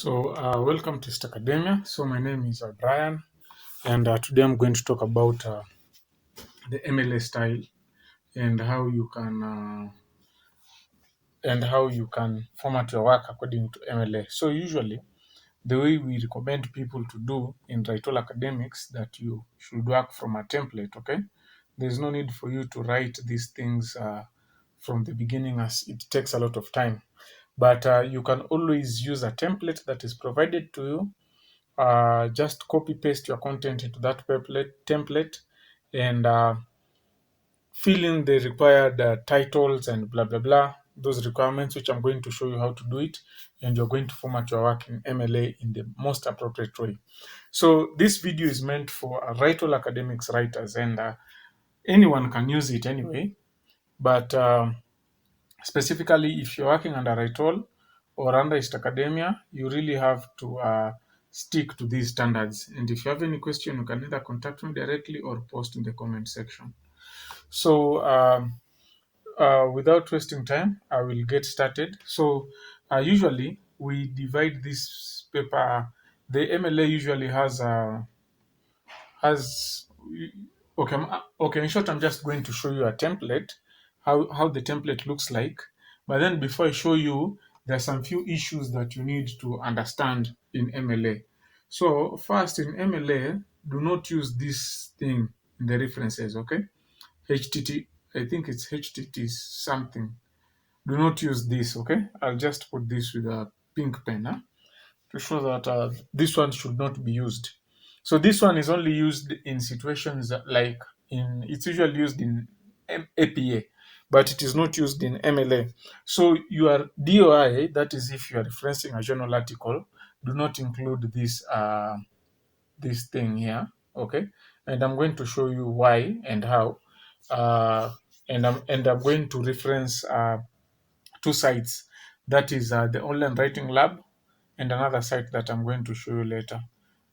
Welcome to East Academia. So my name is Brian, and today I'm going to talk about the MLA style and how you can format your work according to MLA. So usually, the way we recommend people to do in WriteALL academics that you should work from a template. Okay, there's no need for you to write these things from the beginning, as it takes a lot of time. But you can always use a template that is provided to you. Just copy paste your content into that template and fill in the required titles and blah blah blah, those requirements, which I'm going to show you how to do it, and you're going to format your work in MLA in the most appropriate way. So this video is meant for WriteALL academics writers, and anyone can use it anyway, but specifically if you're working under WriteALL or under East Academia, you really have to stick to these standards. And if you have any question, you can either contact me directly or post in the comment section. So without wasting time, I will get started. So usually we divide this paper. The MLA usually has okay. Okay, in short, I'm just going to show you a template, how the template looks like. But then before I show you, there are some few issues that you need to understand in MLA. So first, in MLA, do not use this thing in the references. Okay, HTT, I think it's HTT something. Do not use this. Okay, I'll just put this with a pink pen, to show that this one should not be used. So this one is only used in situations like it's usually used in APA, but it is not used in MLA. So your DOI, that is if you are referencing a journal article, do not include this thing here. Okay, and I'm going to show you why and how. And I'm going to reference two sites. That is the Online Writing Lab and another site that I'm going to show you later.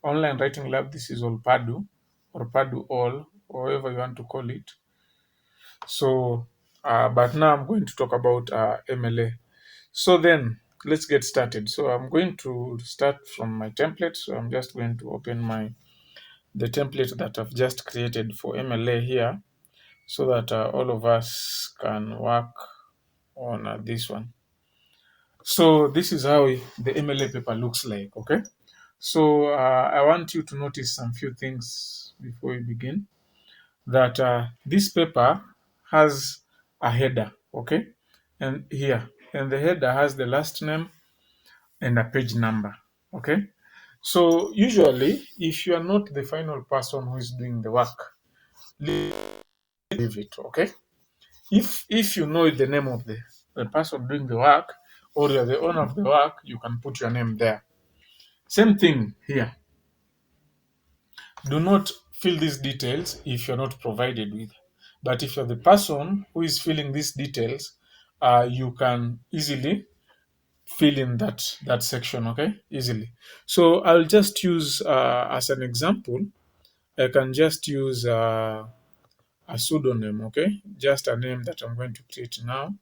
Online Writing Lab, this is all Purdue or Purdue All, or however you want to call it. So, but now I'm going to talk about MLA. So then, let's get started. So I'm going to start from my template. So I'm just going to open the template that I've just created for MLA here, so that all of us can work on this one. So this is how the MLA paper looks like, okay? So I want you to notice some few things before we begin. That this paper has a header, okay? And here, and the header has the last name and a page number, okay? So usually, if you are not the final person who is doing the work, leave it, okay? If you know the name of the person doing the work, or you're the owner of the work, you can put your name there. Same thing here. Do not fill these details if you're not provided with. But if you're the person who is filling these details, you can easily fill in that section, okay? Easily. So I'll just use as an example, I can just use a pseudonym, okay? Just a name that I'm going to create now.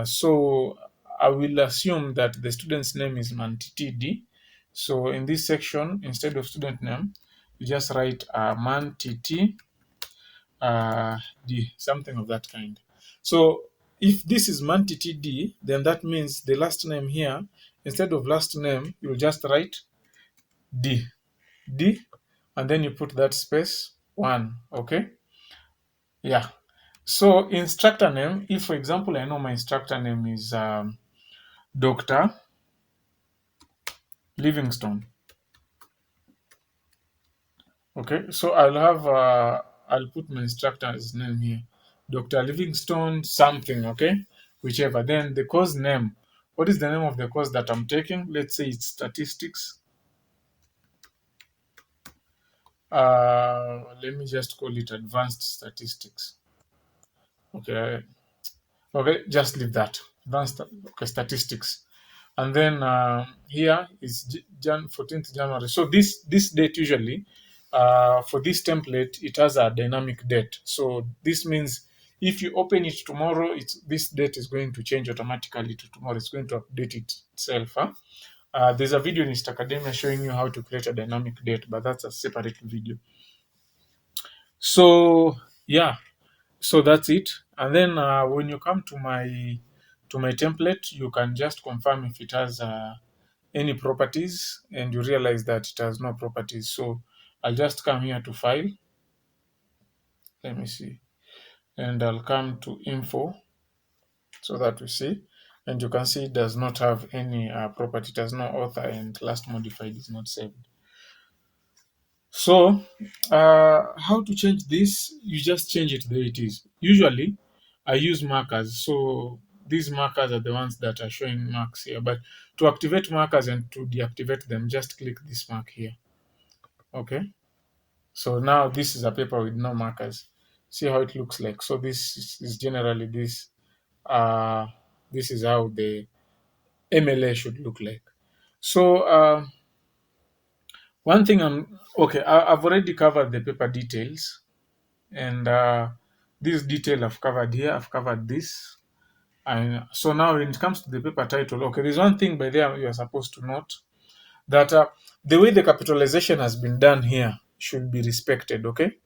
So I will assume that the student's name is ManTTD. So in this section, instead of student name, you just write ManTT D, something of that kind. So if this is ManTTD, then that means the last name here, instead of last name, you'll just write D, and then you put that space 1, okay? Yeah. So instructor name, if for example, I know my instructor name is Dr. Livingstone. Okay, so I'll put my instructor's name here, Dr. Livingstone something, okay, whichever. Then the course name. What is the name of the course that I'm taking? Let's say it's statistics. Let me just call it advanced statistics. Okay, just leave that. Advanced statistics. And then here is 14th January. So this date usually, for this template, it has a dynamic date. So this means if you open it tomorrow, this date is going to change automatically to tomorrow. It's going to update itself. There's a video in East Academia showing you how to create a dynamic date, but that's a separate video. So yeah, so that's it. And then when you come to my template, you can just confirm if it has any properties, and you realize that it has no properties. So I'll just come here to file. Let me see. And I'll come to info so that we see. And you can see it does not have any property. It has no author, and last modified is not saved. So how to change this? You just change it the way it is. Usually I use markers. So these markers are the ones that are showing marks here. But to activate markers and to deactivate them, just click this mark here. Okay. So now this is a paper with no markers. See how it looks like. So this is generally this. This is how the MLA should look like. So one thing I've already covered the paper details, and this detail I've covered here. I've covered this, and so now when it comes to the paper title, okay, there's one thing by there you are supposed to note, that the way the capitalization has been done here should be respected. Okay,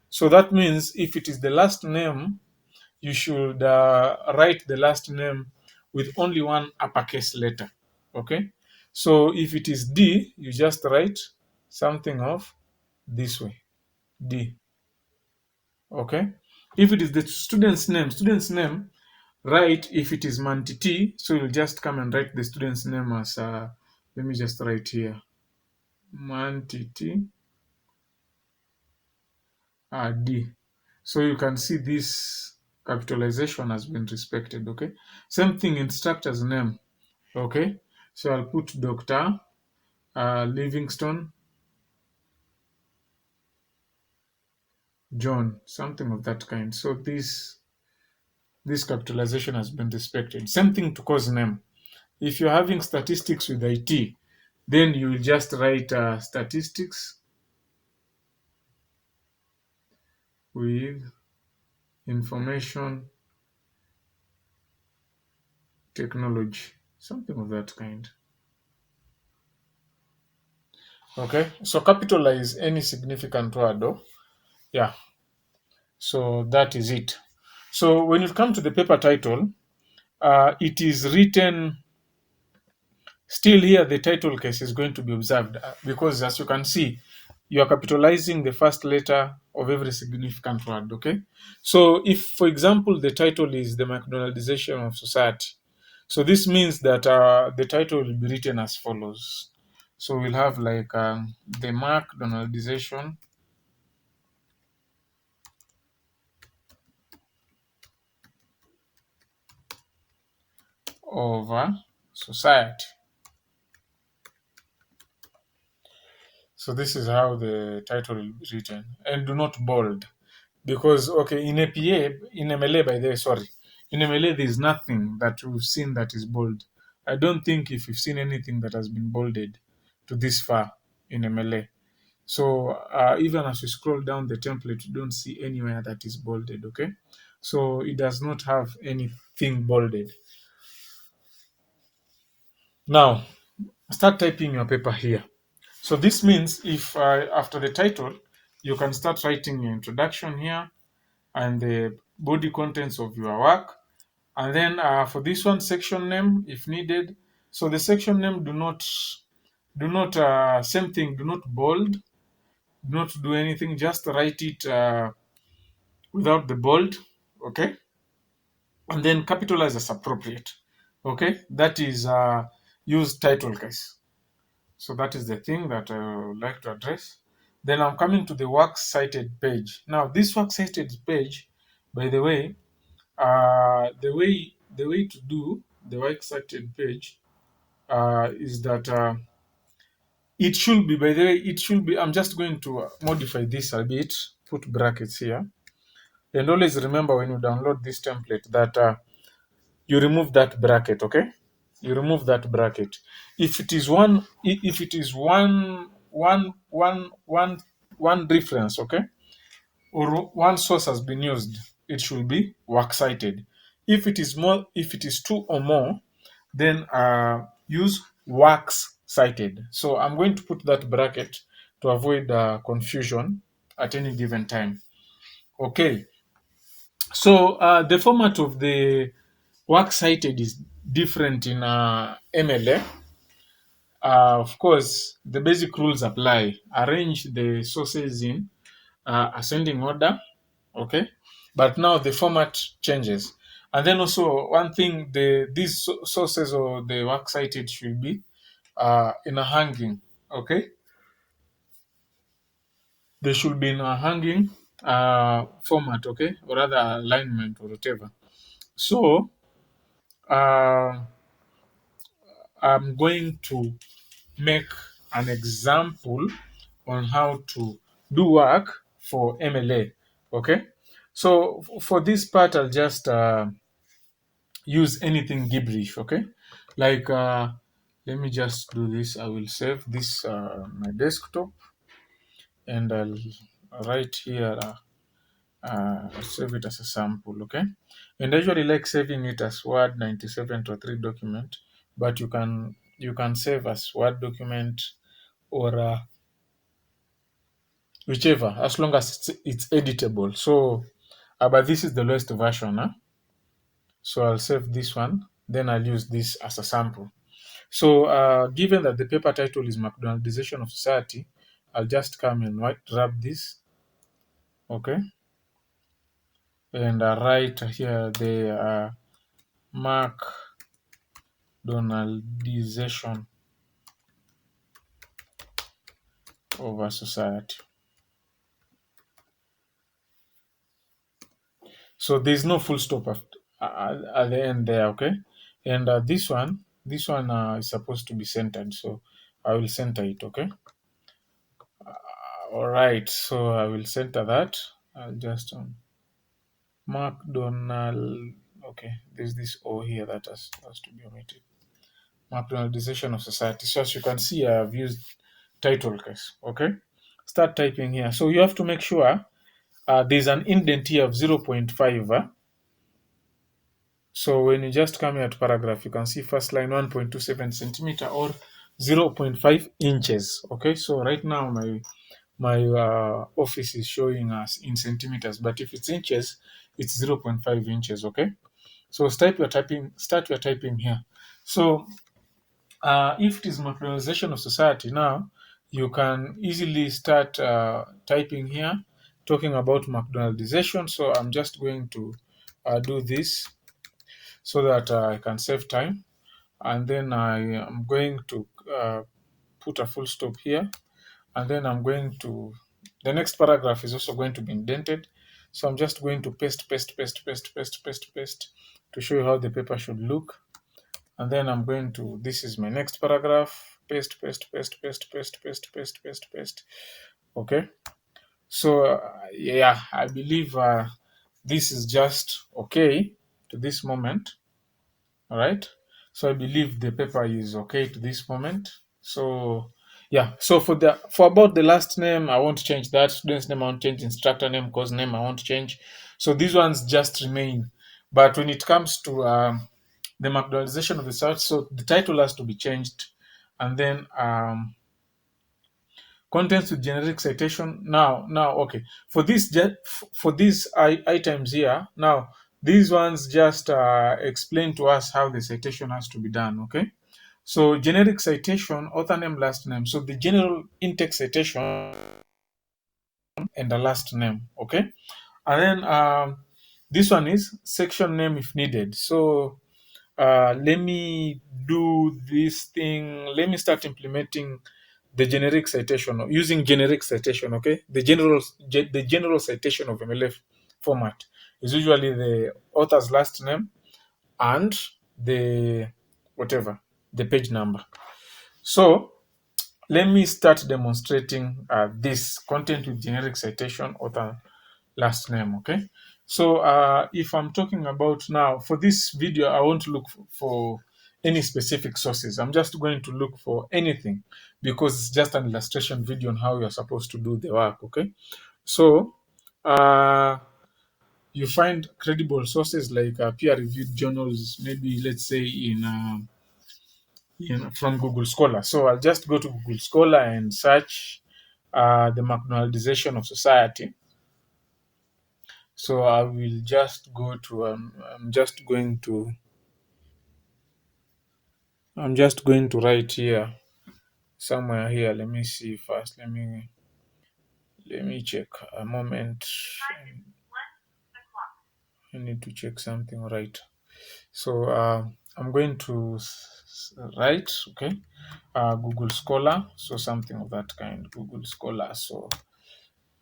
so that means if it is the last name, you should write the last name with only one uppercase letter. Okay, so if it is D, you just write something of this way, D. Okay, if it is the student's name, write, if it is Mantiti, so you'll just come and write the student's name as let me just write here, Mantiti D. So you can see this capitalization has been respected. Okay, same thing, instructor's name. Okay, so I'll put Dr. Livingston John, something of that kind. So this capitalization has been respected. Same thing to course name. If you're having statistics with IT, then you will just write statistics with information technology, something of that kind. Okay, so capitalize any significant word. Oh, yeah. So that is it. So when you come to the paper title, it is written. Still here, the title case is going to be observed because, as you can see, you are capitalizing the first letter of every significant word. Okay, so if, for example, the title is the Modularization of Society, so this means that the title will be written as follows. So we'll have like the Modularization of society. So this is how the title will be written, and do not bold, because okay, in APA, in MLA, by the way, sorry, in MLA there is nothing that we've seen that is bold. I don't think if you've seen anything that has been bolded to this far in MLA. So even as you scroll down the template, you don't see anywhere that is bolded. Okay, so it does not have anything bolded. Now start typing your paper here. So this means if after the title, you can start writing your introduction here and the body contents of your work. And then for this one, section name, if needed. So the section name, do not, same thing, do not bold, do not do anything, just write it without the bold, okay? And then capitalize as appropriate, okay? That is use title case. So that is the thing that I would like to address. Then I'm coming to the works cited page. Now this works cited page, by the way, the way to do the works cited page is that it should be, by the way, it should be, I'm just going to modify this a bit, put brackets here. And always remember when you download this template that you remove that bracket, okay? You remove that bracket. If it is one reference, okay, or one source has been used, it should be works cited. If it is two or more, then use works cited. So I'm going to put that bracket to avoid confusion at any given time. Okay, so the format of the work cited is different in MLA. Of course, the basic rules apply. Arrange the sources in ascending order, okay? But now the format changes. And then also one thing, these sources or the work cited should be in a hanging, okay? They should be in a hanging format, okay? Or rather alignment or whatever. So uh, I'm going to make an example on how to do work for MLA. Okay, so for this part, I'll just use anything gibberish. Okay, like let me just do this. I will save this my desktop and I'll write here. Save it as a sample. Okay, and I usually like saving it as Word 97 to 3 document, but you can save as Word document or whichever, as long as it's editable. So, but this is the lowest version. Huh? So I'll save this one. Then I'll use this as a sample. So, given that the paper title is Modularization of Society, I'll just come and grab this, okay, and write here the Modularization of a society. So there's no full stop at the end there, okay? And this one is supposed to be centered, so I will center it, okay? All right, so I will center that. I'll just McDonald. Okay, there's this O here that has to be omitted. Marginalization of society. So as you can see, I've used title case. Okay, start typing here. So you have to make sure there's an indent here of 0.5. So when you just come here to paragraph, you can see first line 1.27 centimeter or 0.5 inches. Okay, so right now my office is showing us in centimeters, but if it's inches, it's 0.5 inches. Okay, so start your typing here. So if it is marginalization of society, now you can easily start typing here, talking about marginalization. So I'm just going to do this so that I can save time. And then I am going to put a full stop here. And then I'm going to, the next paragraph is also going to be indented. So I'm just going to paste to show you how the paper should look. And then I'm going to, this is my next paragraph, paste. Okay. So yeah, I believe this is just okay to this moment. All right. So I believe the paper is okay to this moment. So yeah, so for about the last name, I won't change that. Student's name I won't change. Instructor name, course name I won't change. So these ones just remain. But when it comes to the marginalization of the search, so the title has to be changed, and then contents with generic citation. Now, okay, for these items here, now these ones just explain to us how the citation has to be done. Okay, so generic citation, author name, last name. So the general InText citation and the last name. Okay, and then this one is section name if needed. So let me do this thing. Let me start implementing the generic citation using generic citation. Okay, the general citation of MLA format is usually the author's last name and the whatever the page number. So let me start demonstrating this content with generic citation author last name. Okay, so if I'm talking about now for this video, I won't look for any specific sources. I'm just going to look for anything because it's just an illustration video on how you're supposed to do the work. Okay, so you find credible sources like peer-reviewed journals, maybe let's say in from Google Scholar. So I'll just go to Google Scholar and search the marginalization of society. So I will just go to I'm just going to write here somewhere here. Let me see first. Let me check a moment. I need to check something right. So I'm going to write, okay, Google Scholar, so something of that kind, Google Scholar. So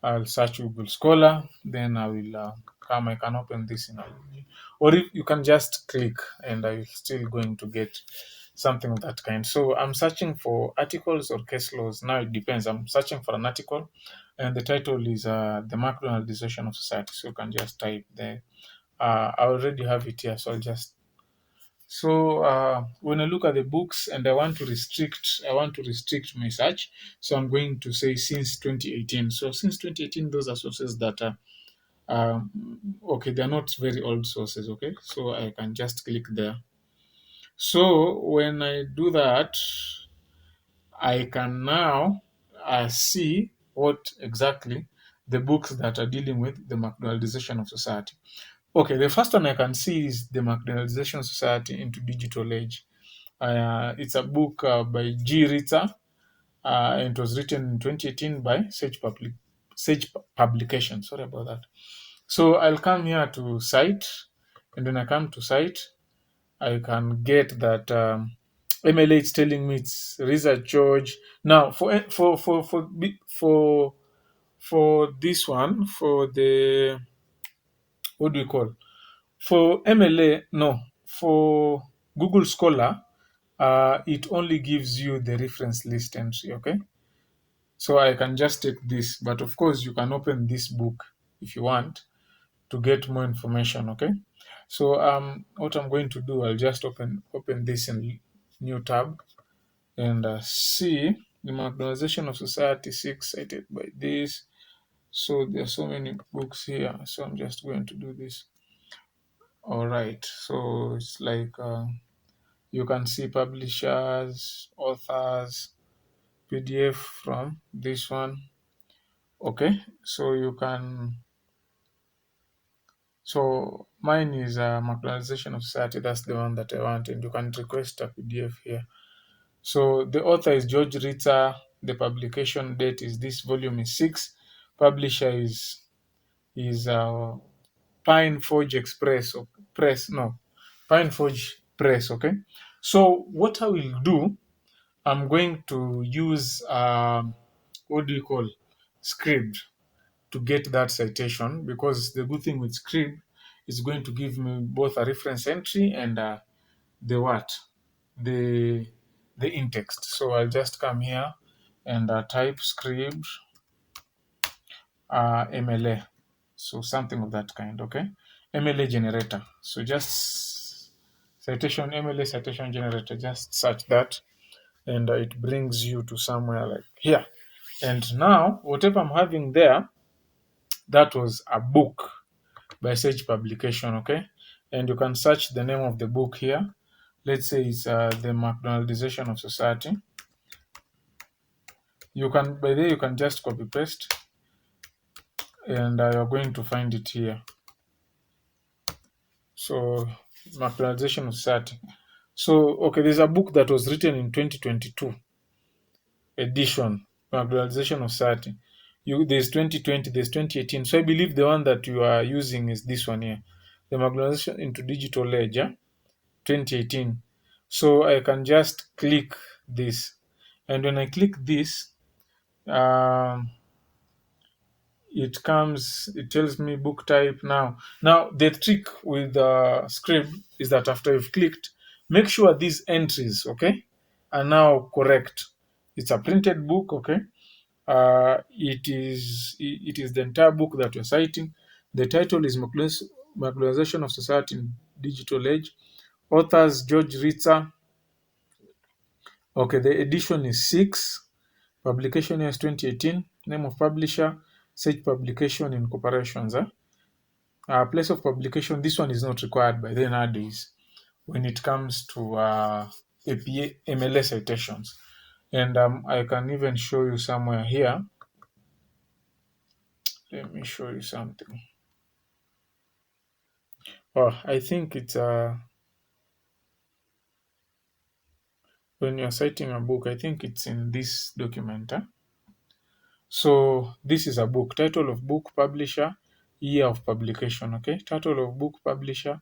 I'll search Google Scholar, then I will I can open this in a, or if you can just click and I'm still going to get something of that kind. So I'm searching for articles or case laws. Now it depends. I'm searching for an article and the title is The Marginalization of Society. So you can just type there. I already have it here, so I'll just when I look at the books and I want to restrict my search, so I'm going to say since 2018. So since 2018, those are sources that are okay. They're not very old sources. Okay, so I can just click there. So when I do that, I can now see what exactly the books that are dealing with the marginalization of society. Okay, the first one I can see is the marginalization of society into digital age. It's a book by G. Ritter, and it was written in 2018 by Sage Publication. Sorry about that. So I'll come here to Cite, and when I come to Cite, I can get that MLA is telling me it's Research George. Now for this one, for the, what do you call, for MLA, no, for Google Scholar, it only gives you the reference list entry, okay? So I can just take this, but of course you can open this book if you want to get more information, okay? So what I'm going to do, I'll just open this in new tab and see the marginalization of society 6 cited by this. So there are so many books here, so I'm just going to do this. All right, so it's like you can see publishers, authors, PDF from this one. Okay, so you can, so mine is marginalization of society. That's the one that I want, and you can request a PDF here. So the author is George Ritter. The publication date is this volume is 6. Publisher is Pine Forge Express or Press. No, Pine Forge Press. Okay. So what I will do, I'm going to use what do you call, Scribd, to get that citation, because the good thing with Scribd is going to give me both a reference entry and the what, the in-text. So I'll just come here and type Scribd MLA, so something of that kind. Okay, MLA generator. So just citation, MLA citation generator, just search that and it brings you to somewhere like here. And now whatever I'm having there, that was a book by Sage Publication, okay? And you can search the name of the book here. Let's say it's The Marginalization of Society. You can, by there, you can just copy paste and you're going to find it here. So, Marginalization of Society. So, okay, there's a book that was written in 2022 edition, Marginalization of Society. There's 2020, there's 2018. So I believe the one that you are using is this one here, The Marginalization into Digital Ledger, 2018. So I can just click this, and when I click this, um, it tells me book type. Now the trick with Scribd is that after you've clicked, make sure these entries, okay, are now correct. It's a printed book, okay. It is the entire book that you're citing. The title is Marginalization of Society in Digital Age. Authors George Ritter. Okay, the edition is 6. Publication year is 2018. Name of publisher, Sage Publication in Corporations. Place of publication, this one is not required by the nowadays when it comes to APA MLA citations. And I can even show you somewhere here. Let me show you something. Oh, I think it's when you're citing a book, I think it's in this document. So this is a book, title of book, publisher, year of publication. Okay, title of book, publisher,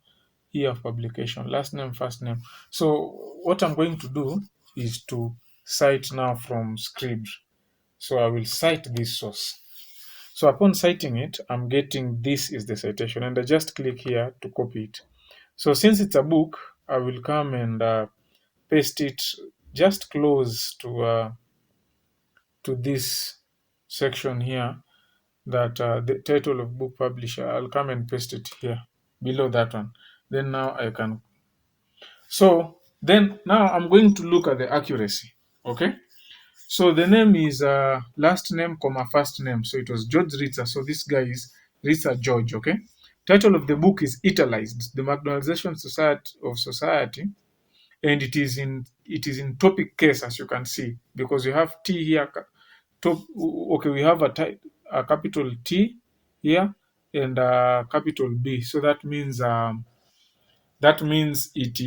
year of publication, last name, first name. So what I'm going to do is to cite now from Scribd. So I will cite this source. So upon citing it, I'm getting this is the citation, and I just click here to copy it. So since it's a book, I will come and paste it just close to this section here, that the title of book publisher. I'll come and paste it here below that one. Then now I can. So then now I'm going to look at the accuracy. Okay. So the name is last name, comma, first name. So it was George Ritzer. So this guy is Ritzer George. Okay. Title of the book is Italicized, the Modularization Society, and it is in topic case, as you can see, because you have T here. Okay, we have a capital T here and a capital B. So that means it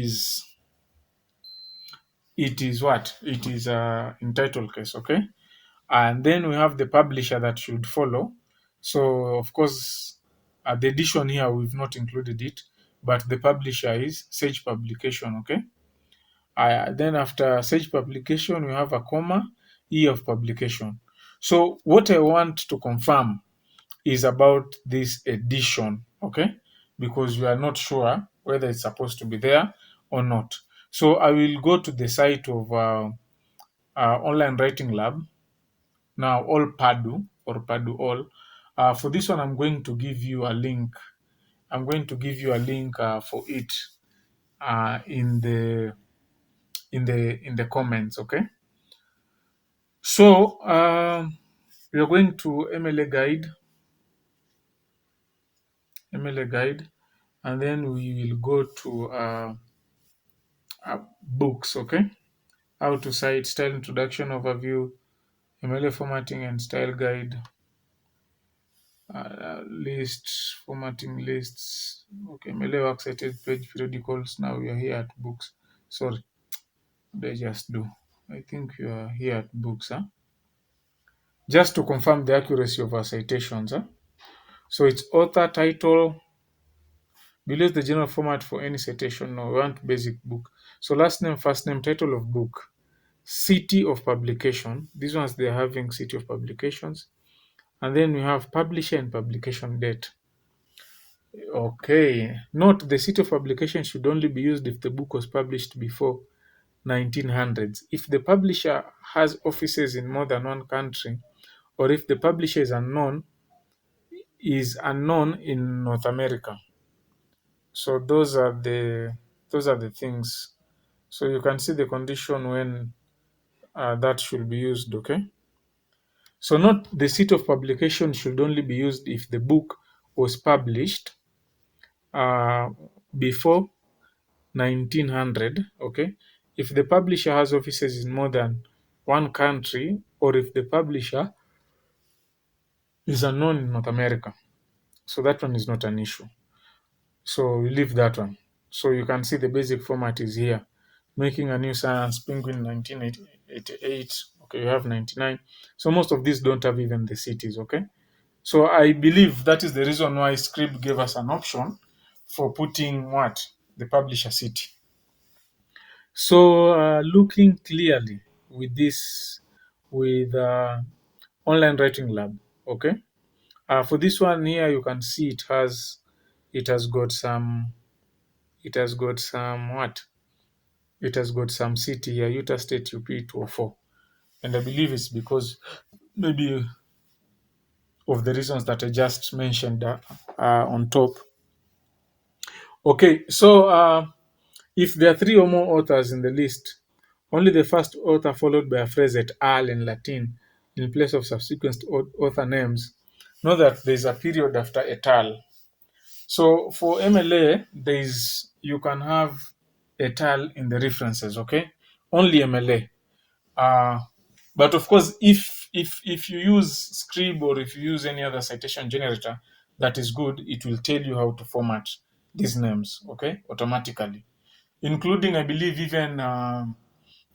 is what? It is in title case, okay? And then we have the publisher that should follow. So of course, the edition here we've not included it, but the publisher is Sage Publication, okay? Then after Sage Publication, we have a comma, year of publication. So what I want to confirm is about this edition, okay? Because we are not sure whether it's supposed to be there or not. So I will go to the site of Online Writing Lab, now all Purdue or Purdue all. For this one, I'm going to give you a link. I'm going to give you a link for it in the comments, okay? So we are going to MLA guide, and then we will go to books, okay? How to cite, style introduction overview, MLA formatting and style guide, lists, formatting lists, okay, MLA works cited page periodicals. Now we are here at books. Sorry, what did I just do? I think we are here at books, huh? Just to confirm the accuracy of our citations, huh? So it's author, title, below is the general format for any citation. No, we want basic book. So last name, first name, title of book, city of publication. These ones they're having city of publications. And then we have publisher and publication date. Okay. Note the city of publication should only be used if the book was published before 1900s. If the publisher has offices in more than one country, or if the publisher is unknown in North America. So those are the things. So you can see the condition when that should be used, okay? So note the seat of publication should only be used if the book was published before 1900, okay? If the publisher has offices in more than one country, or if the publisher is unknown in North America. So that one is not an issue. So we leave that one. So you can see the basic format is here. Making a New Science, Penguin 1988. Okay, you have 99. So most of these don't have even the cities, okay? So I believe that is the reason why Scribd gave us an option for putting what? The publisher city. So looking clearly with this, with Online Writing Lab, okay? For this one here, you can see it has got some city here, Utah State UP 204. And I believe it's because maybe of the reasons that I just mentioned on top. Okay, so if there are three or more authors in the list, only the first author followed by a phrase et al. In Latin in place of subsequent author names. Know that there's a period after et al. So for MLA, you can have et al. In the references, okay? only MLA. But of course, if you use Scrib or if you use any other citation generator that is good, it will tell you how to format these names, okay, automatically, including, I believe, even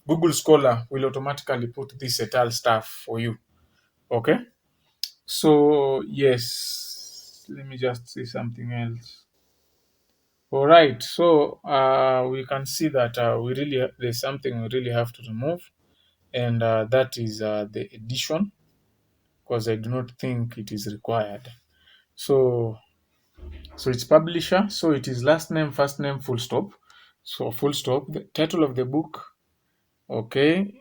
Google Scholar will automatically put this et al stuff for you, okay. So yes, let me just say something else. All right, so we can see that there's something we really have to remove, and that is the edition, because I do not think it is required. So it's publisher, so it is last name, first name, full stop. So full stop, the title of the book, okay,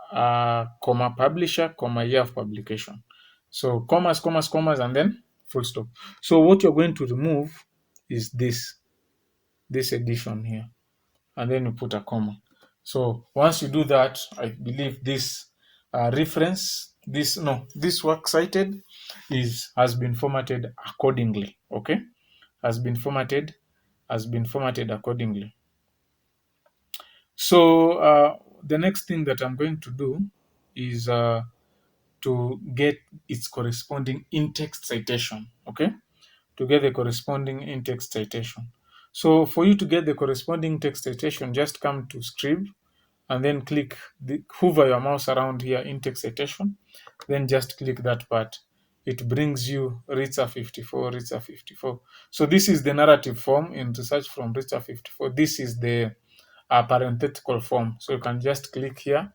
comma publisher, comma year of publication. So commas, commas, commas, and then full stop. So what you're going to remove is this edition here, and then you put a comma. So once you do that, I believe this reference, this work cited has been formatted accordingly. Okay, has been formatted accordingly. So the next thing that I'm going to do is to get its corresponding in-text citation. Okay, to get the corresponding in-text citation. So for you to get the corresponding text citation, just come to Scrib and then hover your mouse around here, in-text citation, then just click that part. It brings you RITSA 54, RITSA 54. So this is the narrative form in Research from RITSA 54. This is the parenthetical form. So you can just click here,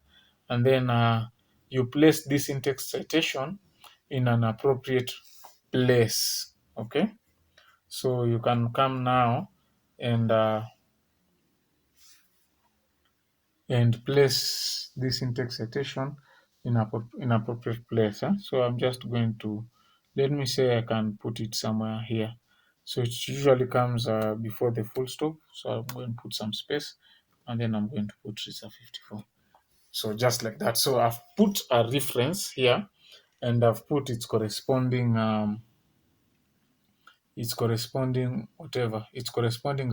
and then you place this in-text citation in an appropriate place. Okay, so you can come now and place this in-text citation in appropriate place. So I'm just going to, let me say I can put it somewhere here. So it usually comes before the full stop. So I'm going to put some space, and then I'm going to put RISA 54. So just like that. So I've put a reference here, and I've put its corresponding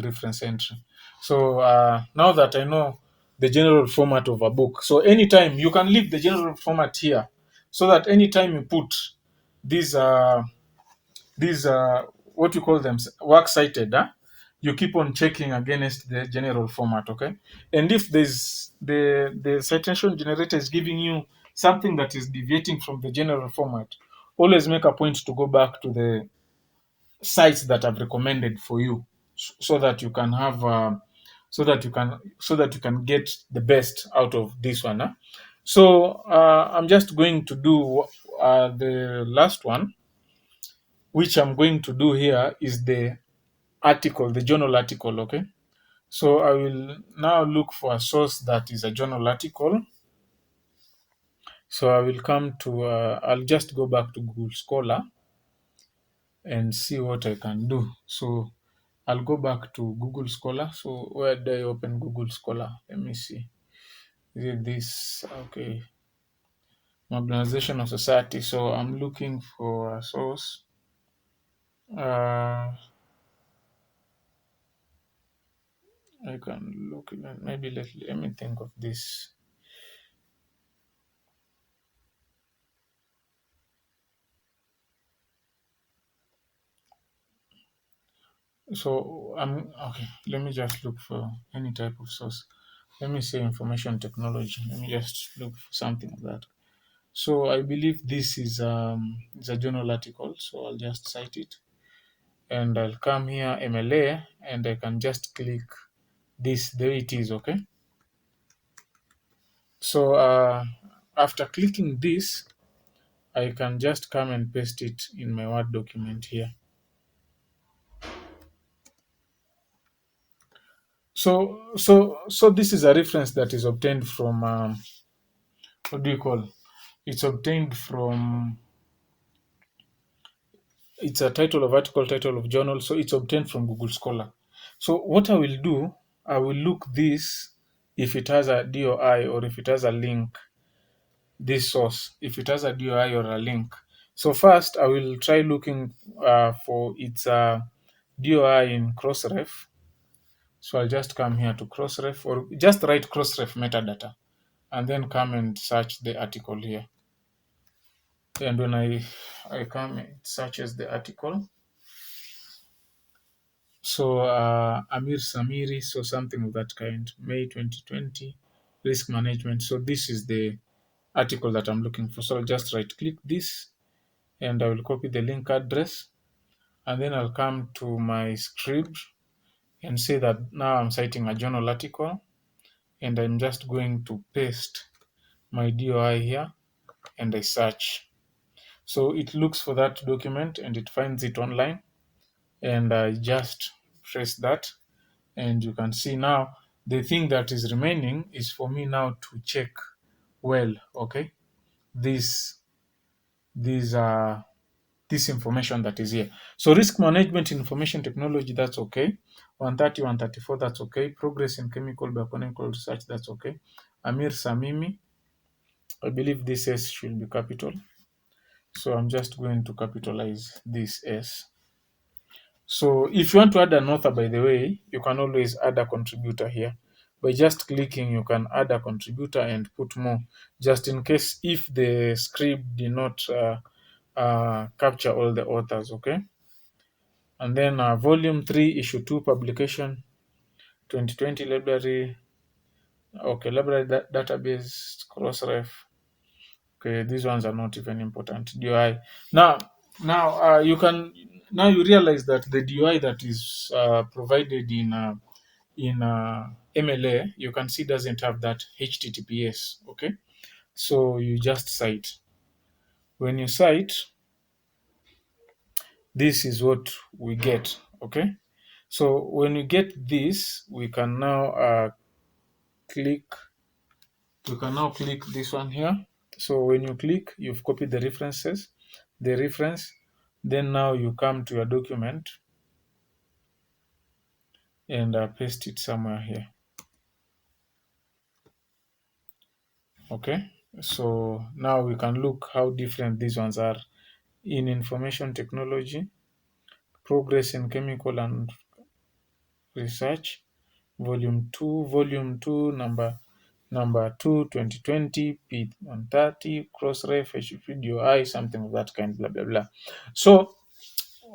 reference entry. So now that I know the general format of a book, so anytime you can leave the general format here, so that anytime you put these what you call them, works cited, you keep on checking against the general format. Okay, and if there's the citation generator is giving you something that is deviating from the general format, always make a point to go back to the sites that I've recommended for you, so that you can have so that you can get the best out of this one. So I'm just going to do the last one, which I'm going to do here is the article, the journal article. Okay, so I will now look for a source that is a journal article. So I will come to I'll just go back to Google Scholar and see what I can do. So I'll go back to Google Scholar. So where do I open Google Scholar? Let me see. Is it this? Okay. Modularization of society. So I'm looking for a source. I can look, maybe let me think of this. So I'm okay. Let me just look for any type of source. Let me say information technology. Let me just look for something like that. So I believe this is it's a journal article. So I'll just cite it, and I'll come here MLA, and I can just click this. There it is. Okay. So after clicking this, I can just come and paste it in my Word document here. So this is a reference that is obtained from what do you call? It's obtained from, it's a title of article, title of journal. So it's obtained from Google Scholar. So what I will do, I will look this if it has a DOI or if it has a link, this source, if it has a DOI or a link. So first I will try looking for its DOI in Crossref. So I'll just come here to crossref, or just write crossref metadata, and then come and search the article here. And when I come, it searches the article. So Amir Samiri, so something of that kind, May 2020, risk management. So this is the article that I'm looking for. So I'll just right click this, and I will copy the link address, and then I'll come to my script and say that now I'm citing a journal article, and I'm just going to paste my DOI here, and I search. So it looks for that document and it finds it online, and I just press that, and you can see now the thing that is remaining is for me now to check well, okay, this this information that is here. So risk management information technology, that's okay. 130, 134, that's okay. Progress in chemical biochemical research, that's okay. Amir Samimi, I believe this S should be capital. So I'm just going to capitalize this S. So if you want to add an author, by the way, you can always add a contributor here. By just clicking, you can add a contributor and put more, just in case if the script did not capture all the authors, okay? And then volume 3, issue 2, publication, 2020 library, okay, library database, crossref. Okay, these ones are not even important. DOI. Now you realize that the DOI that is provided in MLA, you can see doesn't have that HTTPS. Okay, so you just cite. When you cite, this is what we get. Okay, so when you get this, we can now click. You can now click this one here. So when you click, you've copied the references, the reference. Then now you come to your document and paste it somewhere here. Okay, so now we can look how different these ones are. In information technology, progress in chemical and research, volume 2, number 2, 2020, P130, crossref, HPDOI, something of that kind, blah, blah, blah. So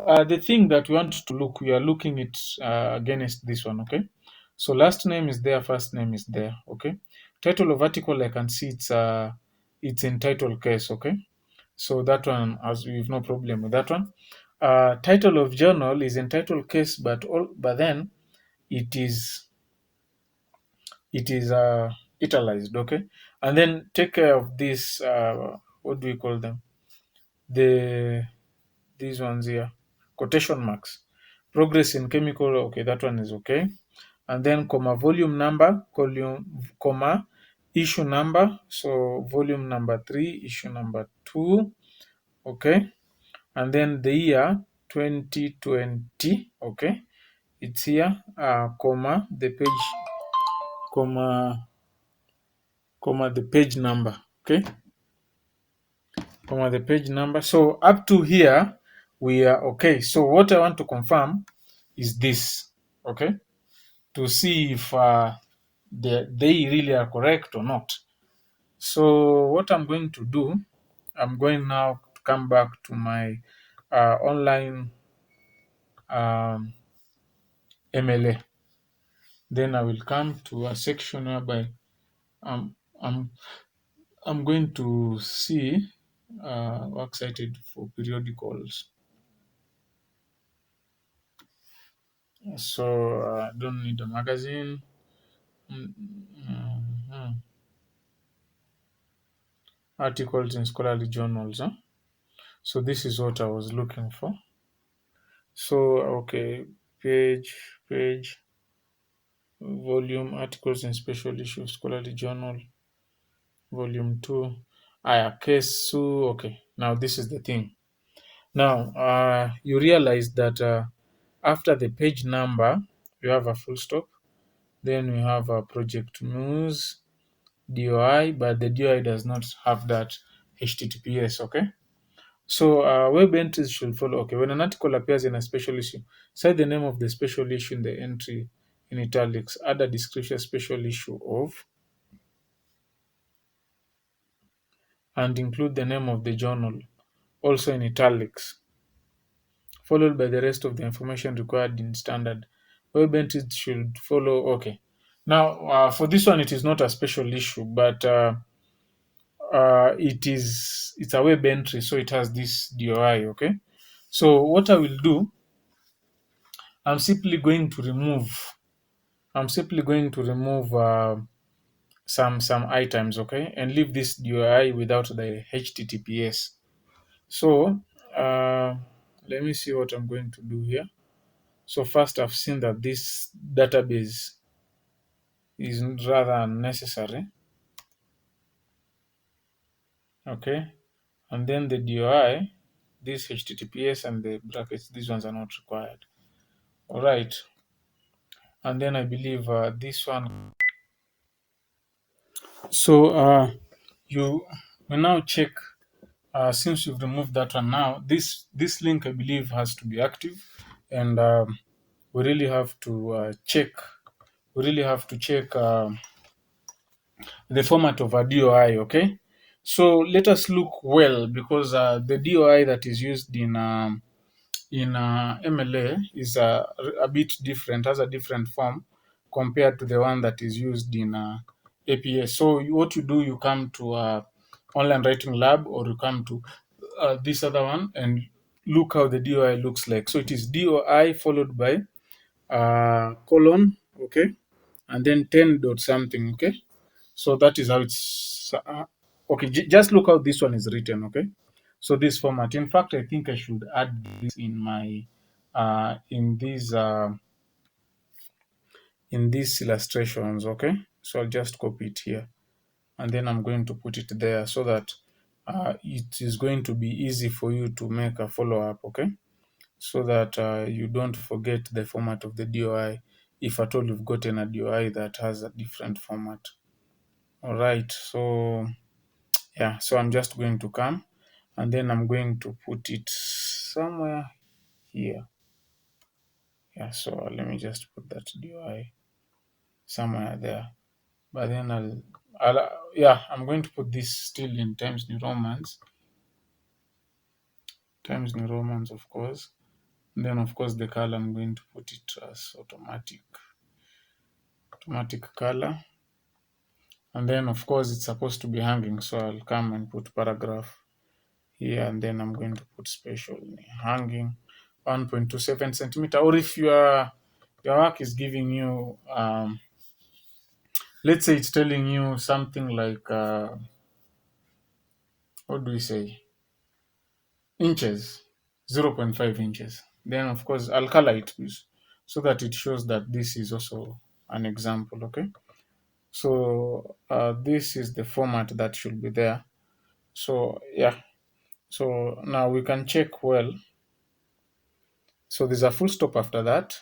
the thing that we want to look, we are looking it against this one, okay? So last name is there, first name is there, okay? Title of article, I can see it's in title case, okay? So that one, as we've no problem with that one. Title of journal is in title case, but then it is italicized, okay? And then take care of this. What do we call them? These ones here, quotation marks. Progress in chemical, okay, that one is okay. And then comma volume number, comma issue number. So volume number 3, issue number 2, okay. And then the year 2020, okay. It's here, comma the page, comma the page number, okay. Comma the page number. So up to here we are okay. So what I want to confirm is this, okay, to see if they really are correct or not. So what I'm going to do, I'm going now to come back to my online MLA. Then I will come to a section whereby I'm I'm going to see works cited for periodicals. So I don't need a magazine. Articles in scholarly journals. Huh? So this is what I was looking for. So okay, page, volume, articles in special issue, scholarly journal, volume 2. Case. So okay, now this is the thing. Now you realize that after the page number, you have a full stop. Then we have a project news, DOI, but the DOI does not have that HTTPS, okay? So web entries should follow. Okay, when an article appears in a special issue, cite the name of the special issue in the entry in italics, add a description special issue of, and include the name of the journal, also in italics, followed by the rest of the information required in standard. Web entries should follow. Okay. Now, for this one, it is not a special issue, but it's a web entry, so it has this DOI. Okay. So what I will do, I'm simply going to remove. I'm simply going to remove some items, okay, and leave this DOI without the HTTPS. So let me see what I'm going to do here. So first, I've seen that this database is rather unnecessary, okay, and then the DOI, this HTTPS and the brackets, these ones are not required. All right, and then I believe this one. So you will now check. Since you've removed that one, now this link I believe has to be active, and we really have to check. We really have to check the format of a DOI. Okay, so let us look well, because the DOI that is used in MLA is a bit different, has a different form compared to the one that is used in APS. So what you do, you come to online writing lab, or you come to this other one and look how the DOI looks like. So it is DOI followed by colon, okay, and then 10 dot something, okay. So that is how it's okay. Just look how this one is written, okay. So this format. In fact, I think I should add this in my in these illustrations, okay. So I'll just copy it here, and then I'm going to put it there so that it is going to be easy for you to make a follow-up, okay, so that you don't forget the format of the DOI if at all you've gotten a DOI that has a different format. All right, so yeah, so I'm just going to come, and then I'm going to put it somewhere here. Yeah, so let me just put that DOI somewhere there. But then yeah, I'm going to put this still in Times New Romans. Times New Romans, of course. And then, of course, the color, I'm going to put it as automatic color. And then, of course, it's supposed to be hanging. So I'll come and put paragraph here, and then I'm going to put special hanging 1.27 centimeter. Or if your work is giving you, let's say it's telling you something like, what do we say? Inches, 0.5 inches. Then, of course, I'll color it so that it shows that this is also an example, okay? So this is the format that should be there. So yeah, so now we can check well. So there's a full stop after that,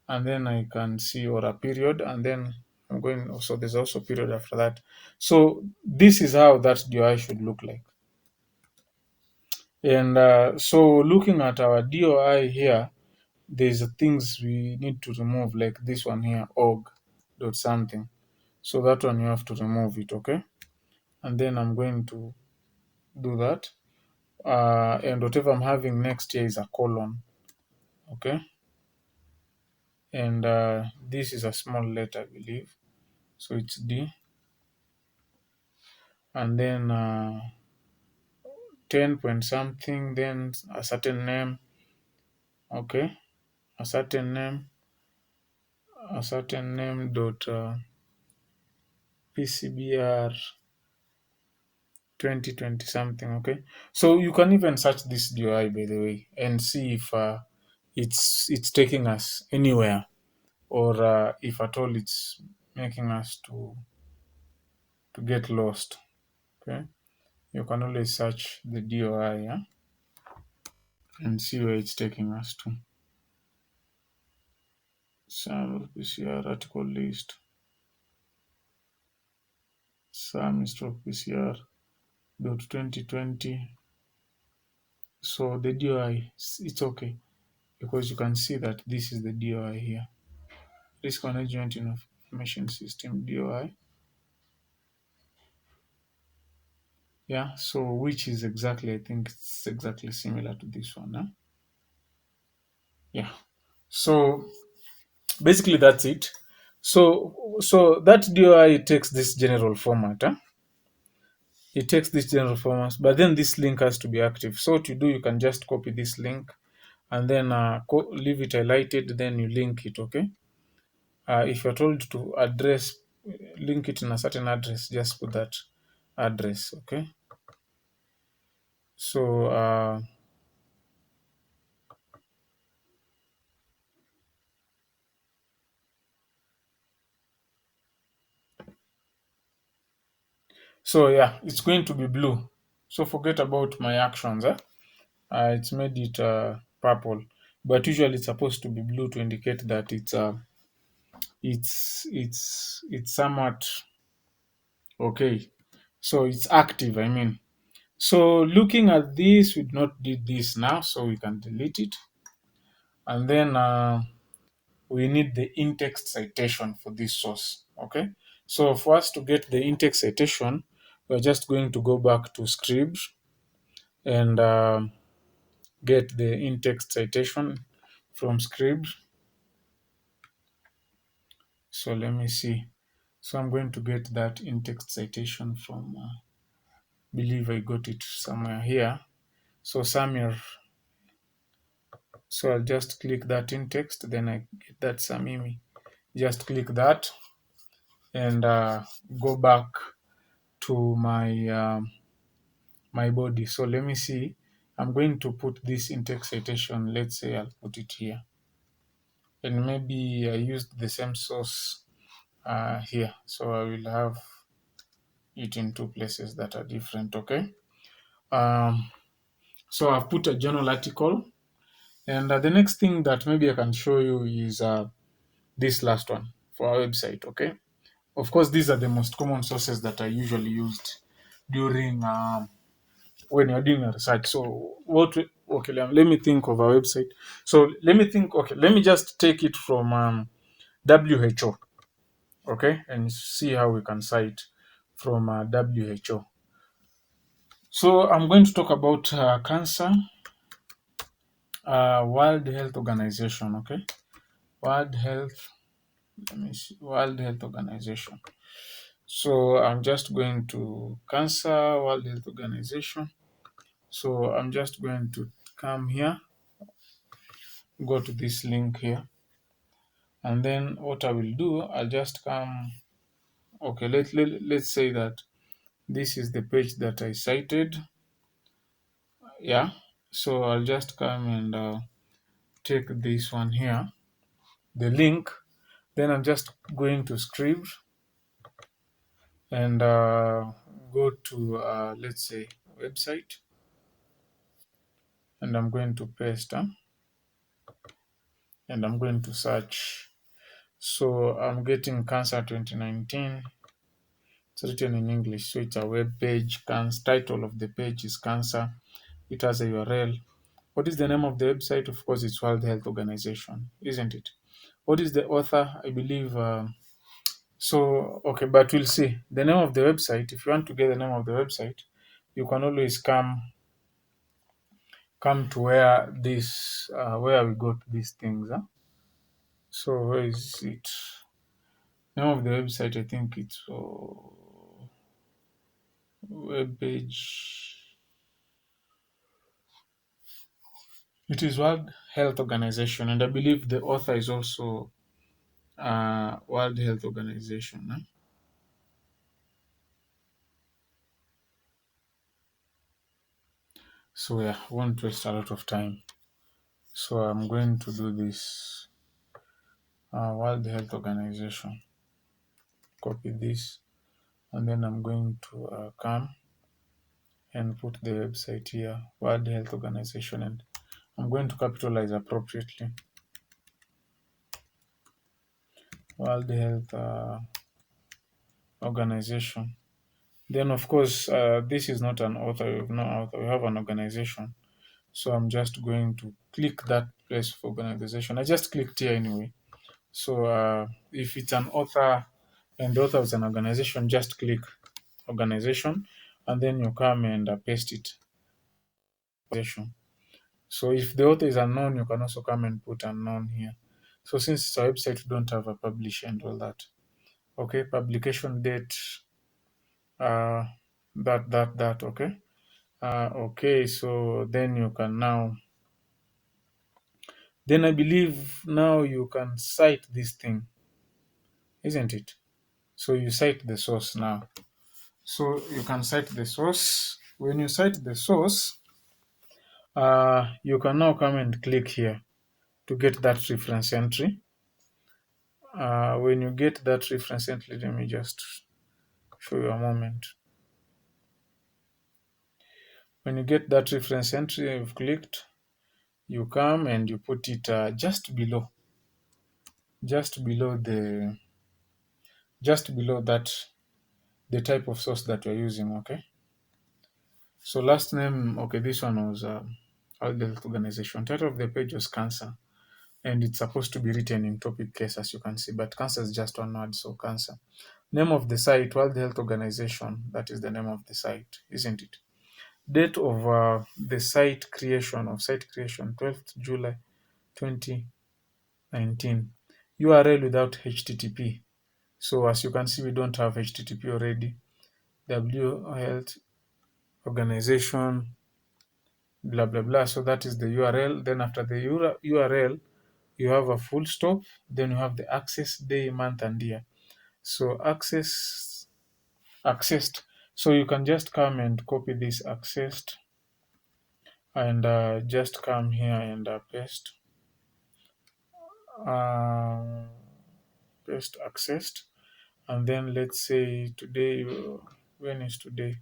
and then I can see, or a period, and then I'm going also, there's also period after that. So this is how that DOI should look like. And so looking at our DOI here, there's things we need to remove, like this one here, org dot something. So that one you have to remove it, okay? And then I'm going to do that. And whatever I'm having next here is a colon, okay? And this is a small letter, I believe. So it's D. And then 10 point something, then a certain name, okay? A certain name dot PCBR 2020 something, okay. So you can even search this DOI, by the way, and see if it's taking us anywhere, or if at all it's making us to get lost, okay. You can always search the DOI, yeah, and see where it's taking us to. Some PCR article list, some stroke PCR dot 2020. So the DOI, it's okay, because you can see that this is the DOI here. Risk Management in Information System, DOI. Yeah, so which is exactly, I think it's exactly similar to this one. Huh? Yeah. So basically that's it. So that DOI takes this general format. Huh? It takes this general format, but then this link has to be active. So to do, you can just copy this link and then leave it highlighted, then you link it, okay? If you're told to link it in a certain address, just put that address, okay? So, so yeah, it's going to be blue. So forget about my actions, eh? It's made it purple, but usually it's supposed to be blue to indicate that it's somewhat okay. So it's active, I mean. So looking at this, we not did this now, so we can delete it. And then we need the in-text citation for this source, okay? So for us to get the in-text citation, we're just going to go back to script and get the in-text citation from script. So let me see. So I'm going to get that in-text citation from, believe I got it somewhere here. So Samir, so I'll just click that in-text, then I get that Samimi. Just click that and go back to my body. So let me see. I'm going to put this in-text citation. Let's say I'll put it here. And maybe I used the same source here. So I will have it in two places that are different, okay? So I've put a journal article. And the next thing that maybe I can show you is this last one for our website, okay? Of course, these are the most common sources that are usually used during when you're doing a research. So okay, let me think of a website. So let me just take it from WHO, okay, and see how we can cite from WHO. So I'm going to talk about cancer, World Health Organization, okay, World Health, let me see, World Health Organization. So I'm just going to cancer, World Health Organization. So I'm just going to come here, go to this link here, and then what I will do, I'll just come, okay, let's say that this is the page that I cited, yeah. So I'll just come and take this one here, the link, then I'm just going to script and go to, let's say, website, and I'm going to paste, and I'm going to search. So I'm getting cancer 2019. It's written in English, so it's a web page. Title of the page is cancer. It has a URL. What is the name of the website? Of course, it's World Health Organization, isn't it? What is the author? I believe. So, okay, but we'll see. The name of the website, if you want to get the name of the website, you can always come to where we got these things. Huh? So, where is it? Name of the website, I think it's web page. It is World Health Organization, and I believe the author is also World Health Organization. Huh? So yeah, won't waste a lot of time. So I'm going to do this World Health Organization. Copy this, and then I'm going to come and put the website here, World Health Organization, and I'm going to capitalize appropriately. World Health Organization. Then of course, this is not an author. We have no author. We have an organization. So I'm just going to click that place for organization. I just clicked here anyway. So if it's an author and the author is an organization, just click organization and then you come and paste it. So if the author is unknown, you can also come and put unknown here. So since it's a website, we don't have a publisher and all that. Okay, publication date, uh, that, okay. Okay, so then you can now, then I believe now you can cite this thing, isn't it? So you cite the source now. So you can cite the source. When you cite the source, you can now come and click here to get that reference entry. When you get that reference entry, let me just show you a moment. When you get that reference entry, you've clicked, you come and you put it just below the that the type of source that you're using. Okay, so last name, okay, this one was World Health Organization. Title of the page was cancer, and it's supposed to be written in topic case, as you can see, but cancer is just one word, so cancer. Name of the site, World Health Organization, that is the name of the site, isn't it? Date of the site creation, 12th July 2019. URL without HTTP. So as you can see, we don't have HTTP already. W Health Organization, blah, blah, blah. So that is the URL. Then after the URL, you have a full stop. Then you have the access, day, month, and year. So accessed. So you can just come and copy this accessed and just come here and uh, paste accessed, and then let's say today, when is today?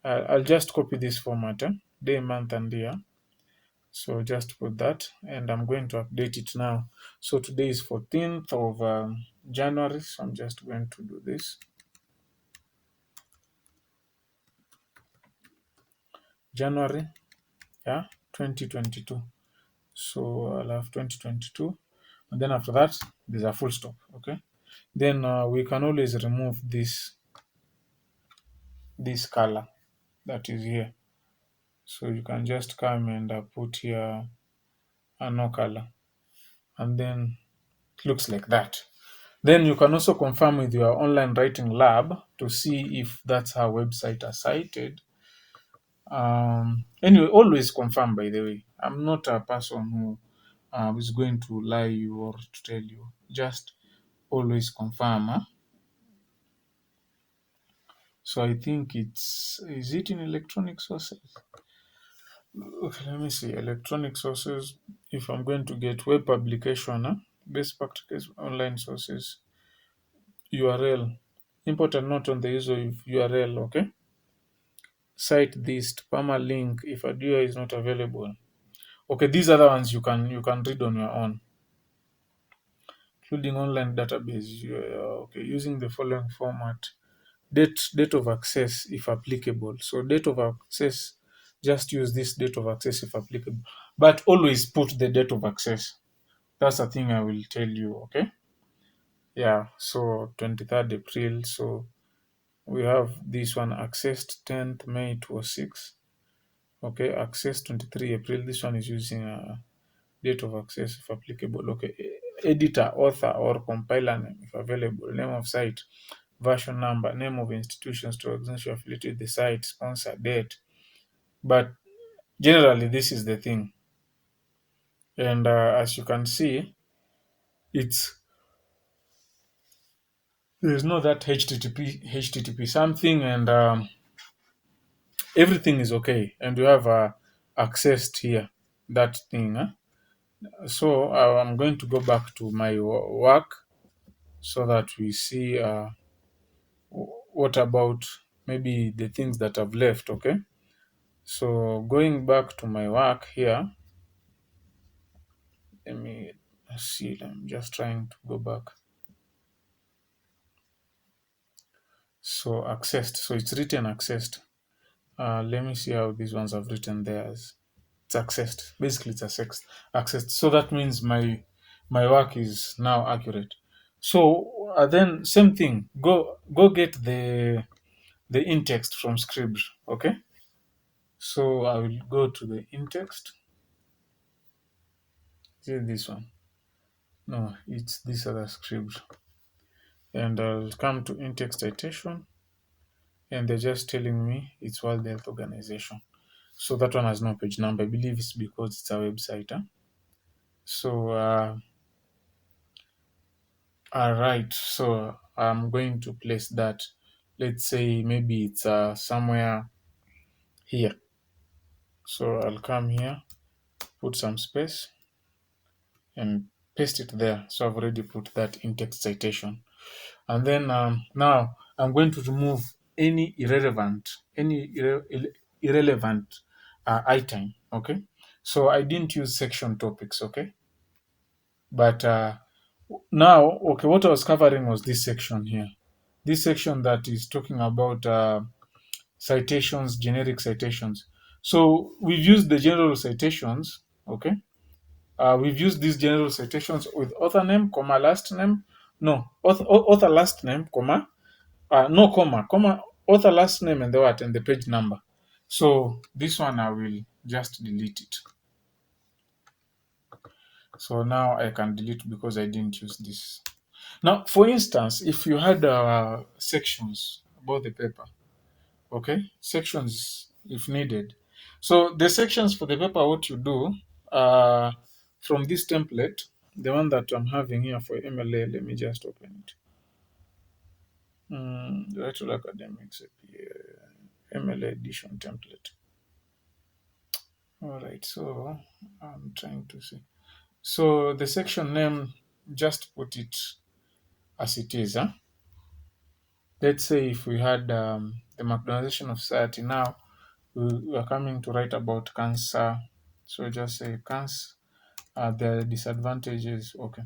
I'll just copy this format, day, month, and year. So just put that, and I'm going to update it now. So today is 14th of January, so I'm just going to do this. January, yeah, 2022. So I'll have 2022, and then after that, there's a full stop, okay? Then we can always remove this color that is here. So you can just come and put here a no color, and then it looks like that. Then you can also confirm with your online writing lab to see if that's how websites are cited. Anyway, always confirm, by the way. I'm not a person who is going to lie you or to tell you. Just always confirm. So I think is it in electronic sources? Okay, let me see. Electronic sources. If I'm going to get web publication, best practice online sources, URL. Important note on the use of URL, okay? Cite this, permalink if a DOI is not available. Okay, these other ones you can read on your own. Including online database. Okay, using the following format. Date of access if applicable. So date of access, just use this date of access if applicable. But always put the date of access. That's the thing I will tell you, okay? Yeah, so 23rd April. So we have this one accessed 10th May 2006. Okay, access 23 April. This one is using date of access if applicable. Okay, editor, author, or compiler name if available. Name of site, version number, name of institutions to organization affiliated with the site, sponsor, date. But generally, this is the thing. And as you can see, there's no that HTTP something, and everything is okay. And you have accessed here that thing. So I'm going to go back to my work so that we see what about maybe the things that I've left, okay? So going back to my work here, let me see, I'm just trying to go back. So accessed, so it's written accessed. Let me see how these ones have written theirs. It's accessed. Basically, it's accessed. So that means my my work is now accurate. So then same thing. Go get the in-text from Scribd. Okay. So I will go to the in-text. Is it this one? No, it's this other Scribd. And I'll come to InText Citation, and they're just telling me it's World Health Organization. So that one has no page number. I believe it's because it's a website. Huh? So, all right. So I'm going to place that. Let's say maybe it's somewhere here. So I'll come here, put some space, and paste it there. So I've already put that in text citation. And then now I'm going to remove any irrelevant item. Okay. So I didn't use section topics. Okay. But now, okay, what I was covering was this section here. This section that is talking about citations, generic citations. So we've used the general citations. Okay. We've used these general citations with author name, comma, last name. No, author last name, comma, no comma, author last name and the what and the page number. So this one I will just delete it. So now I can delete because I didn't use this. Now, for instance, if you had sections about the paper, okay, sections if needed. So the sections for the paper, what you do from this template, the one that I'm having here for MLA, let me just open it. WriteALL Academics MLA edition template. All right, so I'm trying to see. So the section name, just put it as it is. Huh? Let's say if we had the Modularization of society, now we are coming to write about cancer. So just say cancer, the disadvantages, okay.